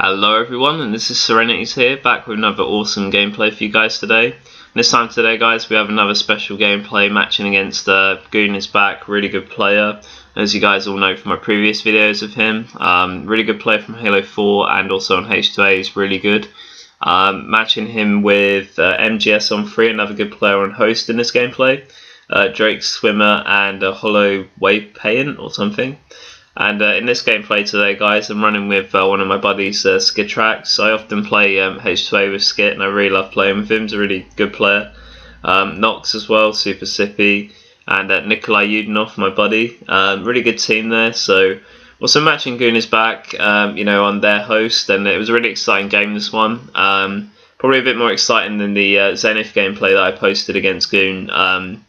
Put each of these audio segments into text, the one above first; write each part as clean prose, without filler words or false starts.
Hello everyone, and this is Serenity's here, back with another awesome gameplay for you guys today. And this time today guys, we have another special gameplay matching against GooN iZz, really good player. As you guys all know from my previous videos of him, really good player from Halo 4 and also on H2A, he's really good. Matching him with MGS on 3, another good player on host in this gameplay. DRAKESWIMMER and Holowpoynt or something. And in this gameplay today guys, I'm running with one of my buddies, sKytRaX. I often play H2A with Skit and I really love playing with him, he's a really good player. Nox as well, super sippy, and Nikolai Udinov, my buddy. Really good team there. So also matching GooN iZz, you know, on their host, and it was a really exciting game, this one. Probably a bit more exciting than the Zenith gameplay that I posted against GooN.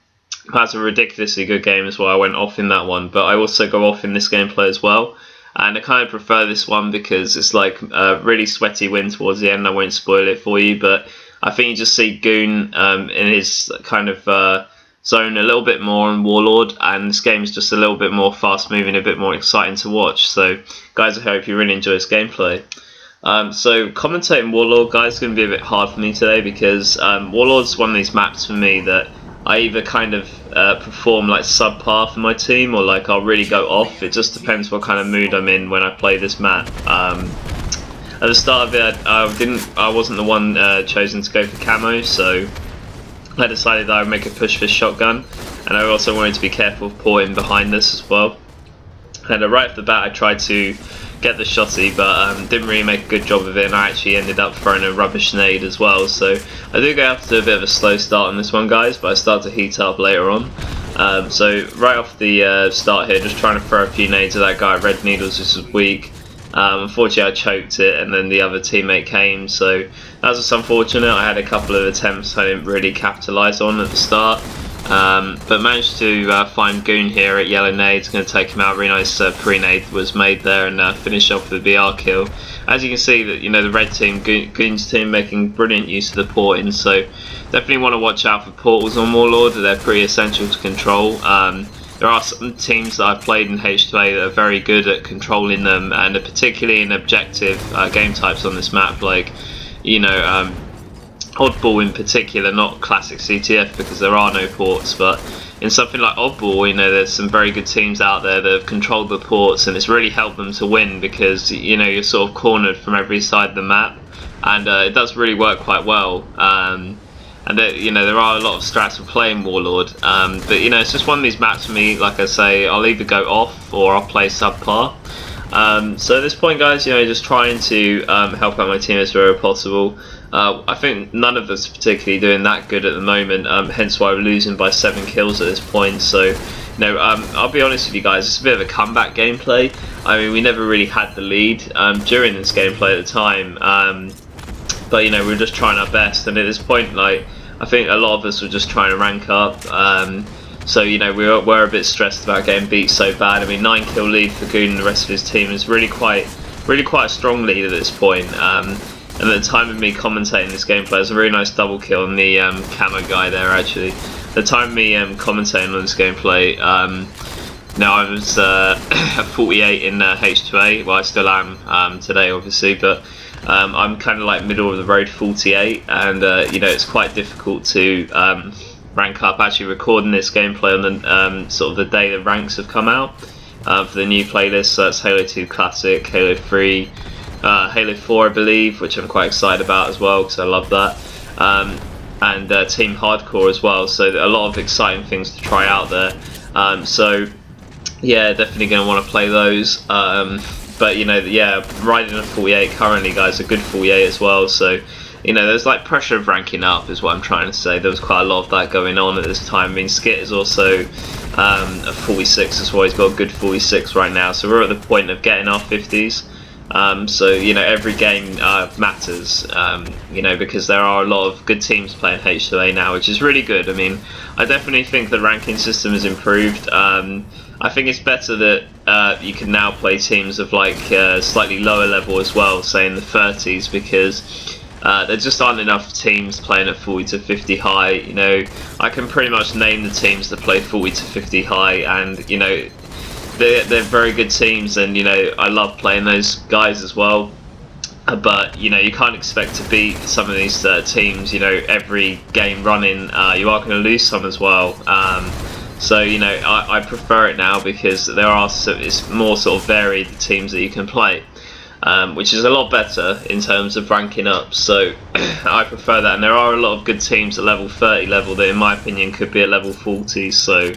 That's a ridiculously good game as well. I went off in that one, but I also go off in this gameplay as well. And I kind of prefer this one because it's like a really sweaty win towards the end. I won't spoil it for you, but I think you just see GooN in his kind of zone a little bit more on Warlord, and this game is just a little bit more fast moving, a bit more exciting to watch. So guys, I hope you really enjoy this gameplay. So commentating Warlord guys is going to be a bit hard for me today because Warlord's one of these maps for me that I either kind of perform like subpar for my team, or like I'll really go off. It just depends what kind of mood I'm in when I play this map. At the start of it, I wasn't the one chosen to go for camo, so I decided that I would make a push for shotgun, and I also wanted to be careful of porting behind this as well. And right off the bat, I tried to get the shotty, but didn't really make a good job of it, and I actually ended up throwing a rubbish nade as well. So I do go after a bit of a slow start on this one guys, but I start to heat up later on. So right off the start here, just trying to throw a few nades at that guy. Red Needles, this was weak. Unfortunately I choked it, and then the other teammate came, so that was just unfortunate. I had a couple of attempts I didn't really capitalise on at the start. But managed to find GooN here at yellow nade. It's going to take him out. Really nice pre-nade was made there, and finish off with the BR kill. As you can see, that the red team, GooN's team, making brilliant use of the porting. So definitely want to watch out for portals on Warlord. They're pretty essential to control. There are some teams that I've played in H2A that are very good at controlling them, and particularly in objective game types on this map, like Oddball in particular, not classic CTF because there are no ports, but in something like Oddball, there's some very good teams out there that have controlled the ports, and it's really helped them to win because you're sort of cornered from every side of the map, and it does really work quite well. And there are a lot of strats for playing Warlord, but it's just one of these maps for me. Like I say, I'll either go off or I'll play subpar. So at this point guys, just trying to help out my team as very possible. I think none of us are particularly doing that good at the moment, hence why we're losing by 7 kills at this point. So I'll be honest with you guys, it's a bit of a comeback gameplay. I mean, we never really had the lead during this gameplay at the time, but we were just trying our best, and at this point, like, I think a lot of us were just trying to rank up. So we were a bit stressed about getting beat so bad. I mean, 9 kill lead for GooN and the rest of his team is really quite a strong lead at this point. And at the time of me commentating this gameplay, there's a really nice double kill on the camo guy there actually. At the time of me commentating on this gameplay, now I was at 48 in H2A, well I still am today obviously, but I'm kind of like middle of the road 48, and it's quite difficult to rank up. Actually recording this gameplay on the sort of the day the ranks have come out for the new playlist, so that's Halo 2 Classic, Halo 3, Halo 4 I believe, which I'm quite excited about as well because I love that, and Team Hardcore as well, so a lot of exciting things to try out there. So yeah, definitely going to want to play those, but yeah, riding a 48 currently guys, a good 48 as well, so there's like pressure of ranking up is what I'm trying to say. There was quite a lot of that going on at this time. I mean, Skit is also a 46 as well, he's got a good 46 right now, so we're at the point of getting our 50s. So every game matters, because there are a lot of good teams playing H2A now, which is really good. I mean, I definitely think the ranking system has improved. I think it's better that you can now play teams of like slightly lower level as well, say in the 30s, because there just aren't enough teams playing at 40 to 50 high. I can pretty much name the teams that play 40 to 50 high, and they're very good teams, and I love playing those guys as well. but you know, you can't expect to beat some of these teams, you know, every game running. You are going to lose some as well. So you know, I prefer it now because there are it's more sort of varied the teams that you can play, which is a lot better in terms of ranking up. So I prefer that, and there are a lot of good teams at level 30 level that in my opinion could be at level 40, so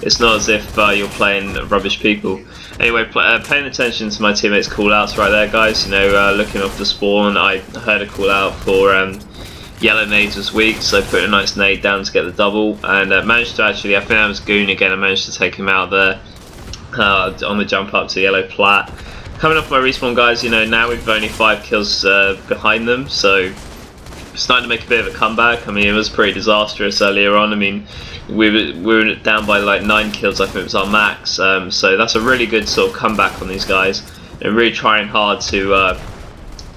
it's not as if you're playing rubbish people. Anyway, paying attention to my teammates' call-outs right there, guys. You know, looking off the spawn, I heard a call-out for yellow nades was weak, so I put a nice nade down to get the double, and managed to actually, I think that was GooN again, I managed to take him out there on the jump up to yellow plat. Coming off my respawn, guys, you know, now we've only 5 kills behind them, so starting to make a bit of a comeback. I mean, it was pretty disastrous earlier on. I mean, we were down by like 9 kills, I think it was our max, so that's a really good sort of comeback on these guys. They're really trying hard to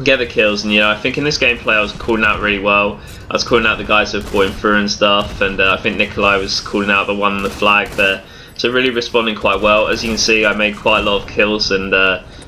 get the kills, and you know, I think in this gameplay I was calling out really well. I was calling out the guys who were pulling through and stuff, and I think Nikolai was calling out the one on the flag there. So really responding quite well. As you can see, I made quite a lot of kills and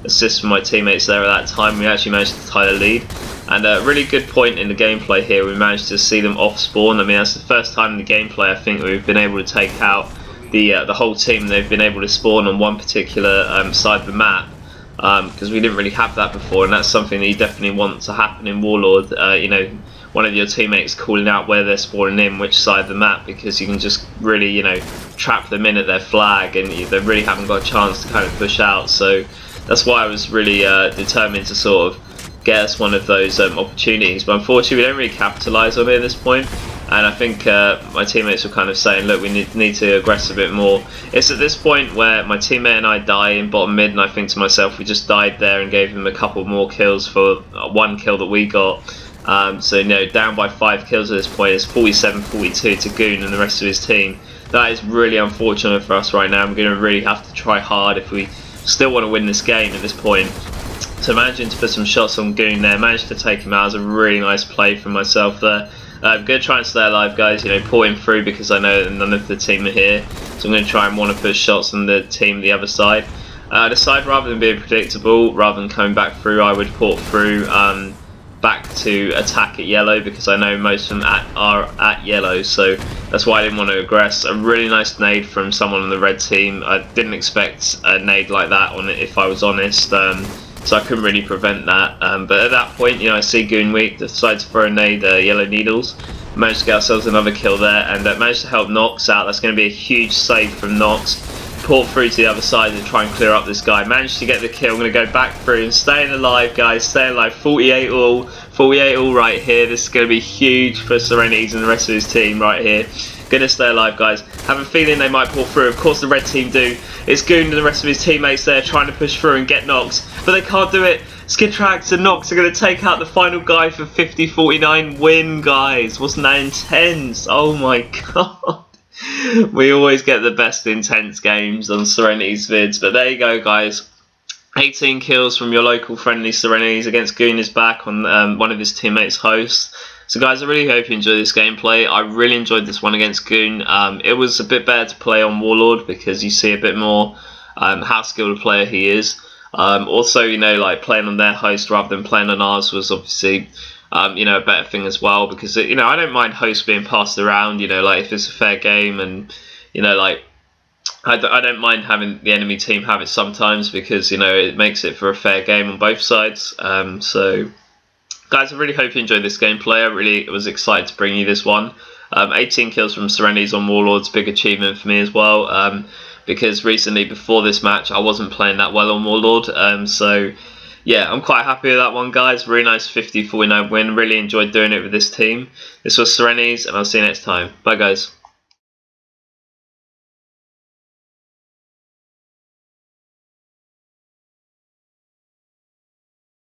assists for my teammates there at that time. We actually managed to tie the lead, and a really good point in the gameplay here, we managed to see them off spawn. I mean, that's the first time in the gameplay I think we've been able to take out the whole team. They've been able to spawn on one particular side of the map, because we didn't really have that before, and that's something that you definitely want to happen in Warlord. You know, one of your teammates calling out where they're spawning in, which side of the map, because you can just really, you know, trap them in at their flag, and they really haven't got a chance to kind of push out. So that's why I was really determined to sort of get us one of those opportunities, but unfortunately we don't really capitalise on it at this point. And I think my teammates were kind of saying, look, we need to aggress a bit more. It's at this point where my teammate and I die in bottom mid, and I think to myself, we just died there and gave him a couple more kills for 1 kill that we got. So you know, down by 5 kills at this point. It's 47-42 to GooN and the rest of his team. That is really unfortunate for us right now. I'm going to really have to try hard if we still want to win this game at this point. So managing to put some shots on GooN there, managed to take him out. It was a really nice play from myself there. I'm going to try and stay alive, guys, you know, pull him through because I know that none of the team are here. So I'm going to try and want to put shots on the team the other side. The side, rather than being predictable, rather than coming back through, I would port through back to attack at yellow, because I know most of them are at yellow, so that's why I didn't want to aggress. A really nice nade from someone on the red team. I didn't expect a nade like that on it, if I was honest. So I couldn't really prevent that, but at that point, you know, I see GooN weak, decide to throw a nade, yellow needles, managed to get ourselves another kill there, and managed to help Nox out. That's going to be a huge save from Nox. Port through to the other side and try and clear up this guy. Managed to get the kill. I'm going to go back through and staying alive, guys, staying alive. 48 all right here. This is going to be huge for sKytRaX and the rest of his team right here. Going to stay alive, guys. Have a feeling they might pull through. Of course the red team do. It's GooN and the rest of his teammates there trying to push through and get Nox, but they can't do it. sKytRaX and Nox are going to take out the final guy for 50-49 win, guys. Wasn't that intense? Oh my god. We always get the best intense games on sKytRaX vids, but there you go, guys. 18 kills from your local friendly sKytRaX against GooN iZz on one of his teammates' hosts. So guys, I really hope you enjoyed this gameplay. I really enjoyed this one against GooN. It was a bit better to play on Warlord because you see a bit more how skilled a player he is. Also, you know, like playing on their host rather than playing on ours was obviously you know, a better thing as well, because you know, I don't mind hosts being passed around, you know, like if it's a fair game, and you know, like I don't mind having the enemy team have it sometimes, because you know, it makes it for a fair game on both sides. So guys, I really hope you enjoyed this gameplay. I really was excited to bring you this one. 18 kills from sKytRaX on Warlord's big achievement for me as well, because recently before this match I wasn't playing that well on Warlord, so yeah, I'm quite happy with that one, guys. Really nice 50-49 win. Really enjoyed doing it with this team. This was sKytRaX, and I'll see you next time. Bye, guys.